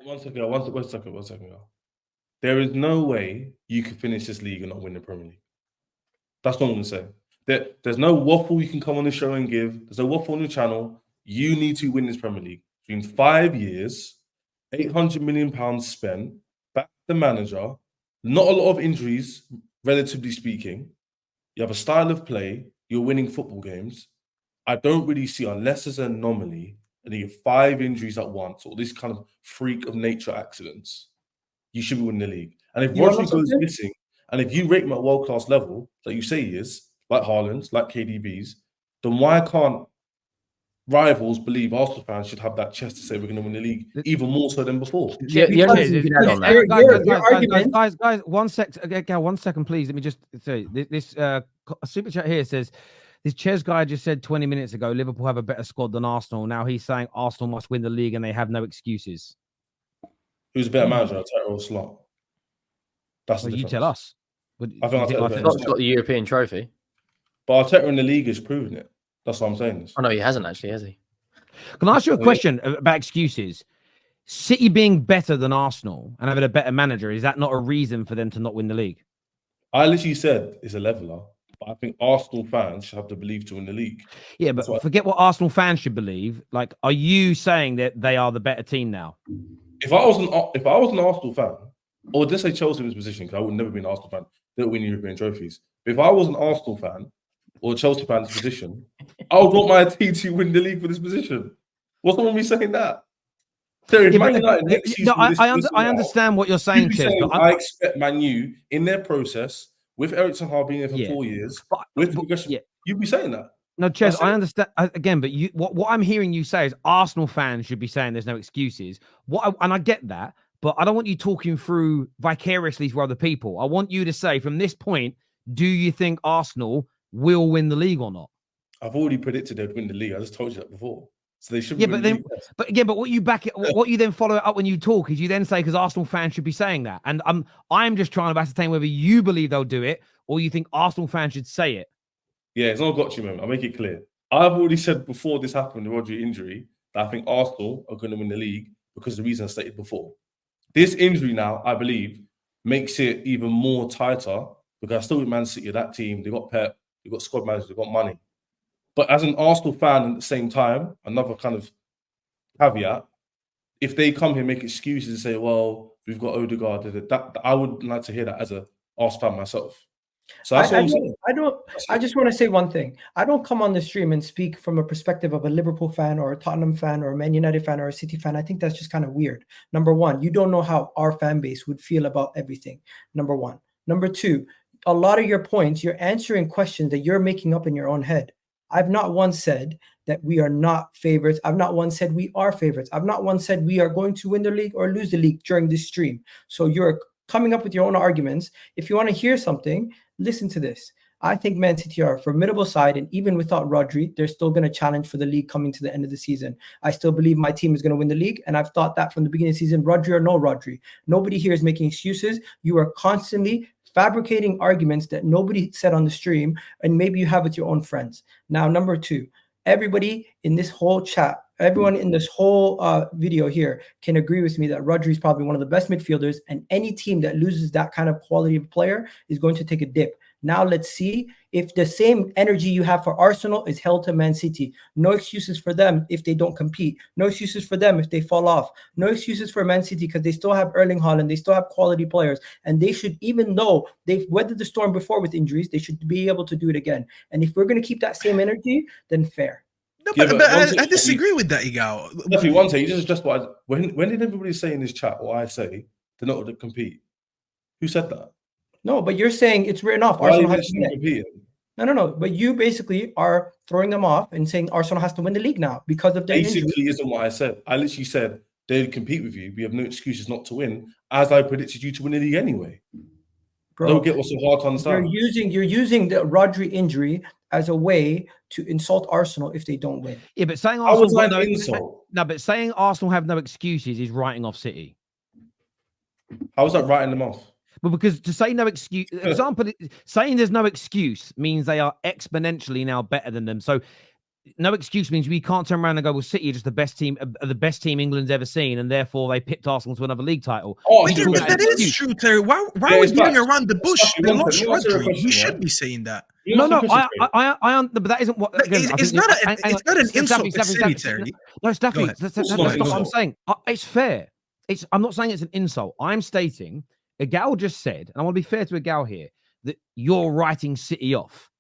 One second. There is no way you could finish this league and not win the Premier League. That's what I'm going to say. There's no waffle you can come on the show and give. There's no waffle on the channel. You need to win this Premier League. It's been 5 years, £800 million spent, back the manager, not a lot of injuries, relatively speaking. You have a style of play. You're winning football games. I don't really see, unless there's an anomaly, and you have 5 injuries at once, or this kind of freak of nature accidents, you should be winning the league. And if Rodri goes missing, and if you rate him at world-class level, like you say he is, like Haaland, like KDB's, then why can't rivals believe Arsenal fans should have that chest to say we're going to win the league even more so than before? Guys, 1 sec. Okay, 1 second, please. Let me just say this. Super chat here says, this Ches guy just said 20 minutes ago, Liverpool have a better squad than Arsenal. Now he's saying Arsenal must win the league and they have no excuses. Who's a better manager, Arteta or Slot? That's the you tell us. I think Slot's got the European trophy. But Arteta in the league has proven it. That's what I'm saying. Oh, no, he hasn't actually, has he? Can I ask you a question about excuses? City being better than Arsenal and having a better manager, is that not a reason for them to not win the league? I literally said it's a leveler. But I think Arsenal fans should have the belief to win the league. Yeah, but forget what Arsenal fans should believe. Like, are you saying that they are the better team now? If I was an Arsenal fan, or let's say Chelsea in this position, because I would never be an Arsenal fan, they don't win European trophies. But if I was an Arsenal fan or a Chelsea fan in this position, I would want my team to win the league for this position. What's wrong with me saying that? I understand what you're saying, Ches. I expect Man U in their process, with Eric Ten Hag being there for 4 years, with progression, you'd be saying that. No, Ches, I understand again, but what I'm hearing you say is Arsenal fans should be saying there's no excuses. And I get that, but I don't want you talking through vicariously for other people. I want you to say from this point, do you think Arsenal will win the league or not? I've already predicted they'd win the league. I just told you that before. So they should. Yeah, but what you then follow it up when you talk is you then say because Arsenal fans should be saying that, and I'm just trying to ascertain whether you believe they'll do it or you think Arsenal fans should say it. Yeah, it's not got you, man. I'll make it clear. I've already said before this happened, the Rodri injury, that I think Arsenal are going to win the league because of the reason I stated before. This injury now, I believe, makes it even more tighter because I still with Man City, that team, they got Pep, they got squad managers, they got money. But as an Arsenal fan at the same time, another kind of caveat, if they come here and make excuses and say, well, we've got Odegaard, that I would like to hear that as an Arsenal fan myself. So that's what I'm saying. I just want to say one thing. I don't come on the stream and speak from a perspective of a Liverpool fan or a Tottenham fan or a Man United fan or a City fan. I think that's just kind of weird. Number one, you don't know how our fan base would feel about everything. Number one. Number two, a lot of your points, you're answering questions that you're making up in your own head. I've not once said that we are not favorites. I've not once said we are favorites. I've not once said we are going to win the league or lose the league during this stream. So you're coming up with your own arguments. If you want to hear something, listen to this. I think Man City are a formidable side, and even without Rodri, they're still going to challenge for the league coming to the end of the season. I still believe my team is going to win the league, and I've thought that from the beginning of the season, Rodri or no Rodri. Nobody here is making excuses. You are constantly fabricating arguments that nobody said on the stream, and maybe you have with your own friends. Now, number two, everybody in this whole chat, everyone in this whole video here can agree with me that Rodri is probably one of the best midfielders, and any team that loses that kind of quality of player is going to take a dip. Now let's see if the same energy you have for Arsenal is held to Man City. No excuses for them if they don't compete. No excuses for them if they fall off. No excuses for Man City because they still have Erling Haaland. They still have quality players. And they should, even though they've weathered the storm before with injuries, they should be able to do it again. And if we're going to keep that same energy, then fair. No, but I disagree with that, Igal. Definitely, one thing, just what when did everybody say in this chat, or I say, they're not going to compete? Who said that? No, but you're saying it's written off. Arsenal has to compete. No. But you basically are throwing them off and saying Arsenal has to win the league now because of their basically injury. Isn't what I said. I literally said they'd compete with you. We have no excuses not to win, as I predicted you to win the league anyway. Bro, don't get what's so hard to understand. You're using the Rodri injury as a way to insult Arsenal if they don't win. Yeah, but saying Arsenal but saying Arsenal have no excuses is writing off City. How is that writing them off? But because to say no excuse, example, saying there's no excuse means they are exponentially now better than them. So no excuse means we can't turn around and go, well, City are just the best team England's ever seen, and therefore they pipped Arsenal to another league title. Oh, You But talk yeah, about that an is excuse. true, Terry. Why Yeah, are we it's beating facts. around the bush? That's They one lost thing. Let me ask you a Rodri. question, We yeah? should be saying that. You No, asked no, me a question, Terry. but that isn't what. Again, I It's think- not hang it's not an insult to City, Terry. No, Staffy, Go ahead. that's It's not not what an I'm insult. saying. It's fair. I'm not saying it's an insult. I'm stating, Egal just said, and I want to be fair to Egal here, that you're writing City off.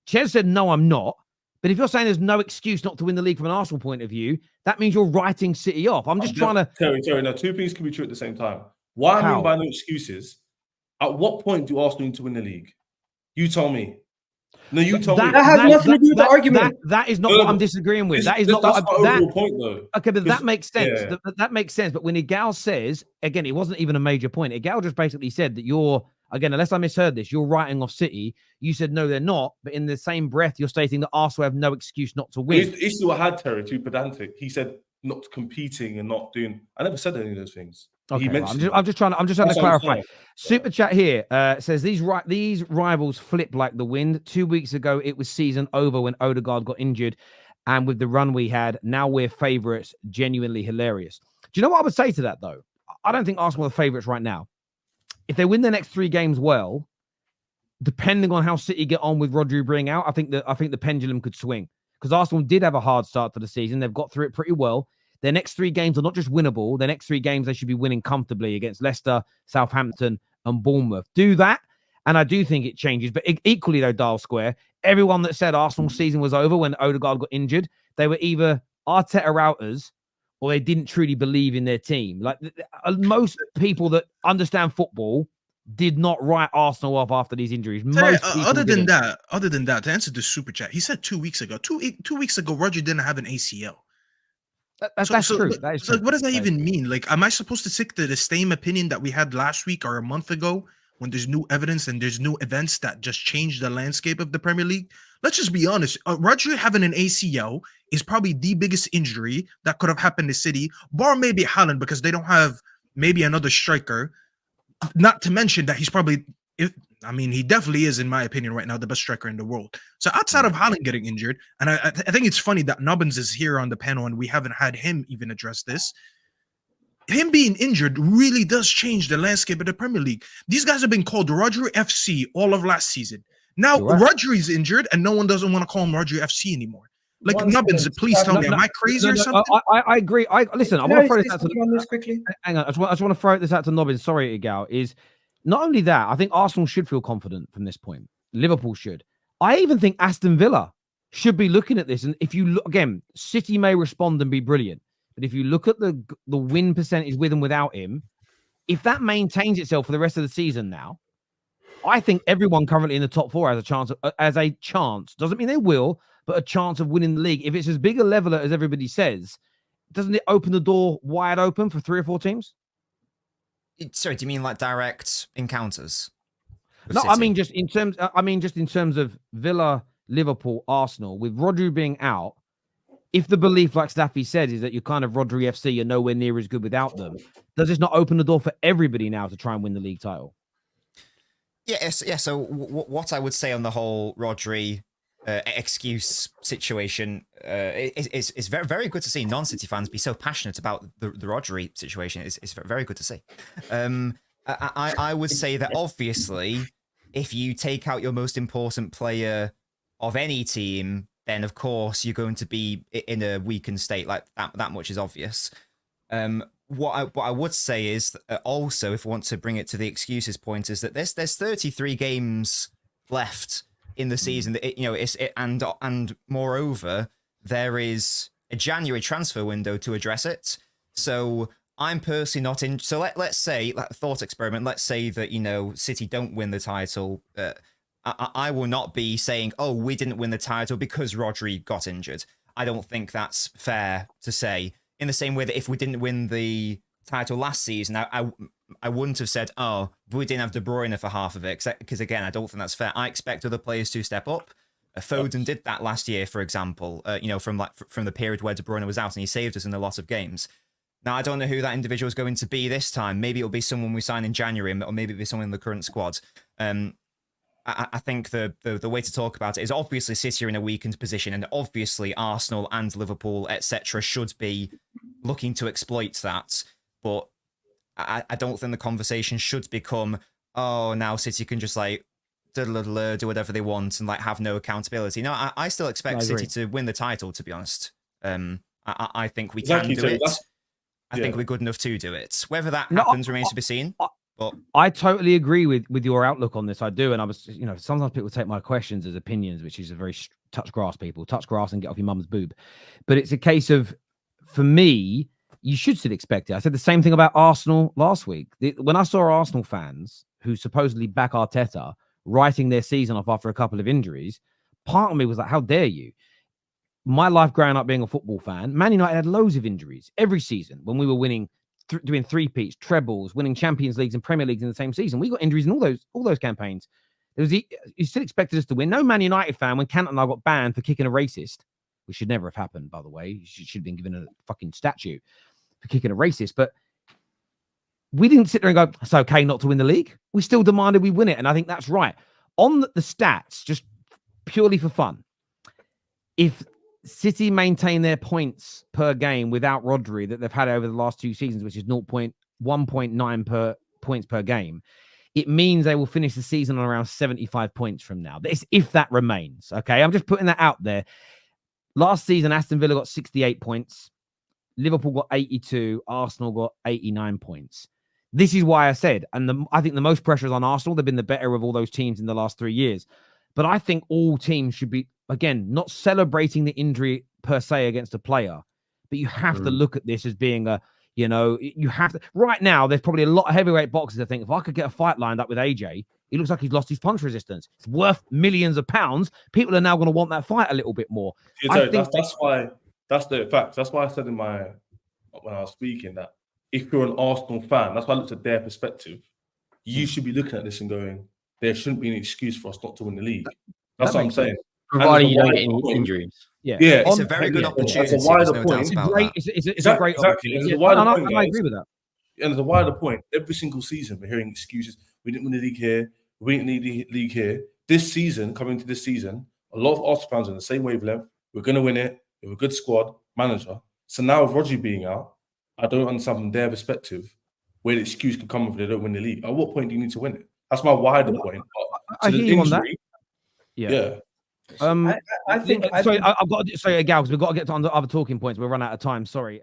Ches said, no, I'm not. But if you're saying there's no excuse not to win the league from an Arsenal point of view, that means you're writing City off. I'm just trying to. Terry, no, two things can be true at the same time. What I How? mean by no excuses, at what point do Arsenal need to win the league? You tell me. No, you tell me. That has nothing to do with the argument. That is not No, what no, I'm disagreeing with. That is that's not my what overall point, though. Okay, but that makes sense. Yeah. That makes sense. But when Igal says, again, it wasn't even a major point. Igal just basically said that you're, again, unless I misheard this, you're writing off City. You said, no, they're not. But in the same breath, you're stating that Arsenal have no excuse not to win. It's still had Terry too pedantic. He said not competing and not doing. I never said any of those things. Okay, He well, mentioned. I'm just trying to That's what I'm clarify. saying. Super chat here says these rivals flip like the wind. 2 weeks ago, it was season over when Odegaard got injured, and with the run we had, now we're favourites. Genuinely hilarious. Do you know what I would say to that though? I don't think Arsenal are favourites right now. If they win the next 3 games well, depending on how City get on with Rodri being out, I think the pendulum could swing because Arsenal did have a hard start to the season. They've got through it pretty well. Their next 3 games are not just winnable. Their next 3 games, they should be winning comfortably against Leicester, Southampton, and Bournemouth. Do that, and I do think it changes. But equally, though, Dial Square, everyone that said Arsenal's season was over when Odegaard got injured, they were either Arteta routers or they didn't truly believe in their team. Like most people that understand football did not write Arsenal off after these injuries. Terry, Most people other than didn't. that, to answer the super chat, he said 2 weeks ago. Two weeks ago, Roger didn't have an ACL. That's true. That is true. What does that even mean? Like, am I supposed to stick to the same opinion that we had last week or a month ago when there's new evidence and there's new events that just change the landscape of the Premier League? Let's just be honest. Roger having an ACL is probably the biggest injury that could have happened to City, bar maybe Haaland because they don't have maybe another striker. Not to mention that he's probably, he definitely is, in my opinion, right now, the best striker in the world. So outside of Haaland getting injured, and I think it's funny that Nubbins is here on the panel and we haven't had him even address this. Him being injured really does change the landscape of the Premier League. These guys have been called Rodri FC all of last season. Now Right. Rodri's injured and no one doesn't want to call him Rodri FC anymore. Like, One Nubbins, second. please tell me, No, am I crazy or something? I agree. Listen, I Can want to I throw say this out to something on this quickly? hang on. I just want to throw this out to Nobbins. Sorry, Igal. Is not only that, I think Arsenal should feel confident from this point. Liverpool should. I even think Aston Villa should be looking at this. And if you look again, City may respond and be brilliant, but if you look at the win percentage with and without him, if that maintains itself for the rest of the season now, I think everyone currently in the top 4 has a chance. Doesn't mean they will, but a chance of winning the league. If it's as big a leveler as everybody says, doesn't it open the door wide open for 3 or 4 teams? Sorry, do you mean like direct encounters? with No, City? I mean just in terms of Villa, Liverpool, Arsenal, with Rodri being out. If the belief, like Staffy said, is that you're kind of Rodri FC, you're nowhere near as good without them, does this not open the door for everybody now to try and win the league title? Yes, yeah. So what I would say on the whole Rodri excuse situation is very, very good to see non-City fans be so passionate about the Rodri situation. It's very good to see. I would say that obviously, if you take out your most important player of any team, then of course you're going to be in a weakened state. Like that much is obvious. What I would say is also, if we want to bring it to the excuses point, is that there's 33 games left in the season. And moreover, there is a January transfer window to address it. So I'm personally not in. So let's say, thought experiment. Let's say that City don't win the title. I will not be saying, oh, we didn't win the title because Rodri got injured. I don't think that's fair to say. In the same way that if we didn't win the title last season, I wouldn't have said, oh, we didn't have De Bruyne for half of it. Because again, I don't think that's fair. I expect other players to step up. Foden did that last year, for example, from the period where De Bruyne was out, and he saved us in a lot of games. Now, I don't know who that individual is going to be this time. Maybe it'll be someone we sign in January, or maybe it'll be someone in the current squad. I think the way to talk about it is obviously City are in a weakened position, and obviously Arsenal and Liverpool, etc., should be looking to exploit that. But I don't think the conversation should become, oh, now City can just like do whatever they want and like have no accountability. No, I still expect City to win the title. To be honest, I think we can do it. I think we're good enough to do it. Whether that happens remains to be seen. But I totally agree with your outlook on this. I do, and I was, sometimes people take my questions as opinions, which is a very touch grass. People touch grass and get off your mum's boob. But it's a case of, for me, you should still expect it. I said the same thing about Arsenal last week. When I saw Arsenal fans who supposedly back Arteta writing their season off after a couple of injuries, part of me was like, how dare you? My life growing up being a football fan, Man United had loads of injuries every season when we were winning, doing three-peats, trebles, winning Champions Leagues and Premier Leagues in the same season. We got injuries in all those campaigns. You still expected us to win. No Man United fan, when Cantona got banned for kicking a racist, which should never have happened, by the way. He should have been given a fucking statue for kicking a racist. But we didn't sit there and go, it's okay not to win the league. We still demanded we win it. And I think that's right. On the stats, just purely for fun, if City maintain their points per game without Rodri that they've had over the last 2 seasons, which is 1.9 per points per game, it means they will finish the season on around 75 points from now. If that remains, okay? I'm just putting that out there. Last season, Aston Villa got 68 points. Liverpool got 82. Arsenal got 89 points. This is why I said, and I think the most pressure is on Arsenal. They've been the better of all those teams in the last 3 years. But I think all teams should be, again, not celebrating the injury per se against a player, but you have to look at this as being you have to. Right now, there's probably a lot of heavyweight boxers that think, if I could get a fight lined up with AJ, he looks like he's lost his punch resistance. It's worth millions of pounds. People are now going to want that fight a little bit more. That's why the fact. That's why I said when I was speaking that if you're an Arsenal fan, that's why I looked at their perspective. You should be looking at this and going, there shouldn't be an excuse for us not to win the league. That's what I'm saying. Providing you don't get any injuries. Yeah, it's a very good opportunity. There's no doubt about that. It's a great opportunity. I agree with that. And there's a wider point. Every single season, we're hearing excuses. We didn't win the league here. We didn't win the league here. This season, coming to this season, a lot of Arsenal fans are on the same wavelength. We're going to win it. We have a good squad, manager. So now with Rodri being out, I don't understand from their perspective where the excuse could come if they don't win the league. At what point do you need to win it? That's my wider point. I hear you on that. Yeah. I think. Sorry, I've got. Sorry, Gal, because we've got to get to other talking points. We'll run out of time. Sorry.